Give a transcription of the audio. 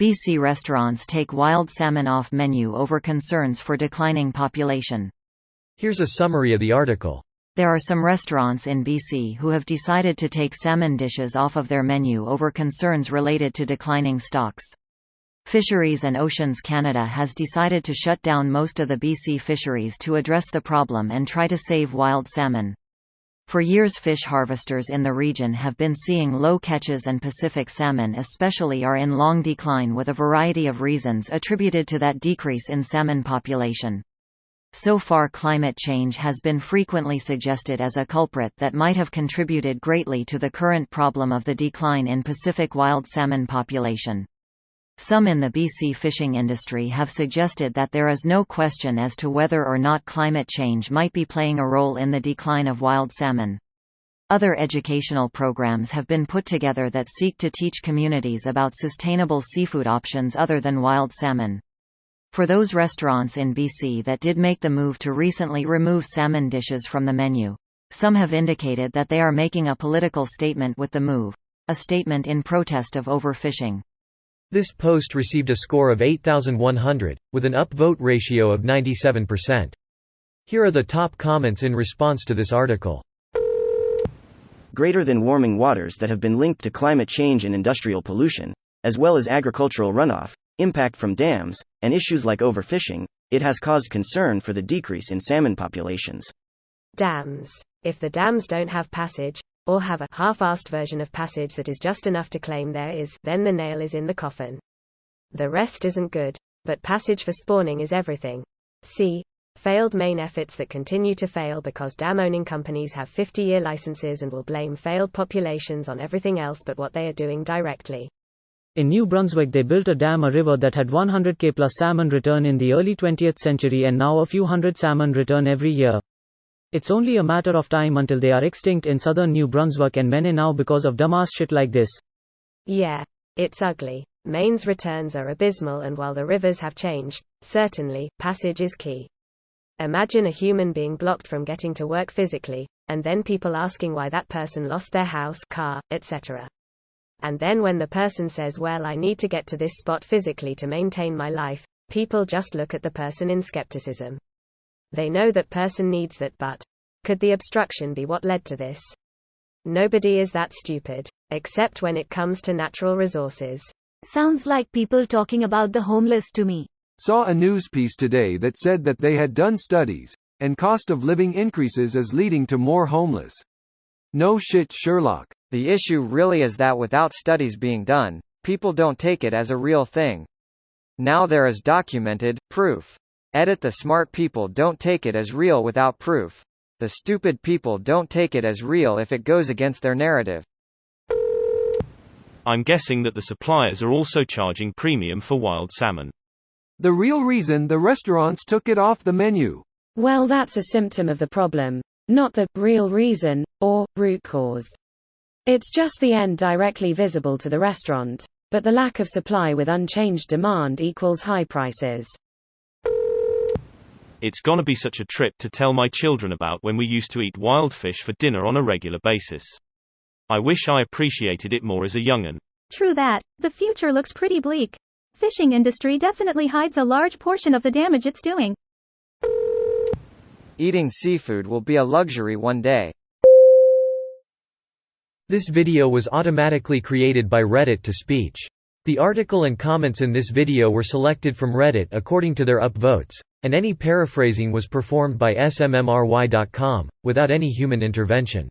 BC restaurants take wild salmon off menu over concerns for declining population. Here's a summary of the article. There are some restaurants in BC who have decided to take salmon dishes off of their menu over concerns related to declining stocks. Fisheries and Oceans Canada has decided to shut down most of the BC fisheries to address the problem and try to save wild salmon. For years, fish harvesters in the region have been seeing low catches, and Pacific salmon especially are in long decline, with a variety of reasons attributed to that decrease in salmon population. So far, climate change has been frequently suggested as a culprit that might have contributed greatly to the current problem of the decline in Pacific wild salmon population. Some in the BC fishing industry have suggested that there is no question as to whether or not climate change might be playing a role in the decline of wild salmon. Other educational programs have been put together that seek to teach communities about sustainable seafood options other than wild salmon. For those restaurants in BC that did make the move to recently remove salmon dishes from the menu, some have indicated that they are making a political statement with the move, a statement in protest of overfishing. This post received a score of 8,100, with an upvote ratio of 97%. Here are the top comments in response to this article. Greater than warming waters that have been linked to climate change and industrial pollution, as well as agricultural runoff, impact from dams, and issues like overfishing, it has caused concern for the decrease in salmon populations. Dams. If the dams don't have passage, or have a half-assed version of passage that is just enough to claim there is, then the nail is in the coffin. The rest isn't good, but passage for spawning is everything. See failed main efforts that continue to fail because dam-owning companies have 50-year licenses and will blame failed populations on everything else but what they are doing directly. In New Brunswick, they built a dam, a river that had 100k plus salmon return in the early 20th century, and now a few hundred salmon return every year. It's only a matter of time until they are extinct in southern New Brunswick and Maine now because of dumbass shit like this. Yeah, it's ugly. Maine's returns are abysmal, and while the rivers have changed, certainly, passage is key. Imagine a human being blocked from getting to work physically, and then people asking why that person lost their house, car, etc. And then when the person says, well, I need to get to this spot physically to maintain my life, people just look at the person in skepticism. They know that person needs that, but could the obstruction be what led to this? Nobody is that stupid, except when it comes to natural resources. Sounds like people talking about the homeless to me. Saw a news piece today that said that they had done studies, and cost of living increases is leading to more homeless. No shit, Sherlock. The issue really is that without studies being done, people don't take it as a real thing. Now there is documented proof. Edit: the smart people don't take it as real without proof. The stupid people don't take it as real if it goes against their narrative. I'm guessing that the suppliers are also charging premium for wild salmon. The real reason the restaurants took it off the menu. Well, that's a symptom of the problem, not the real reason, or root cause. It's just the end directly visible to the restaurant, but the lack of supply with unchanged demand equals high prices. It's gonna be such a trip to tell my children about when we used to eat wild fish for dinner on a regular basis. I wish I appreciated it more as a young'un. True that, the future looks pretty bleak. Fishing industry definitely hides a large portion of the damage it's doing. Eating seafood will be a luxury one day. This video was automatically created by Reddit to speech. The article and comments in this video were selected from Reddit according to their upvotes, and any paraphrasing was performed by smmry.com, without any human intervention.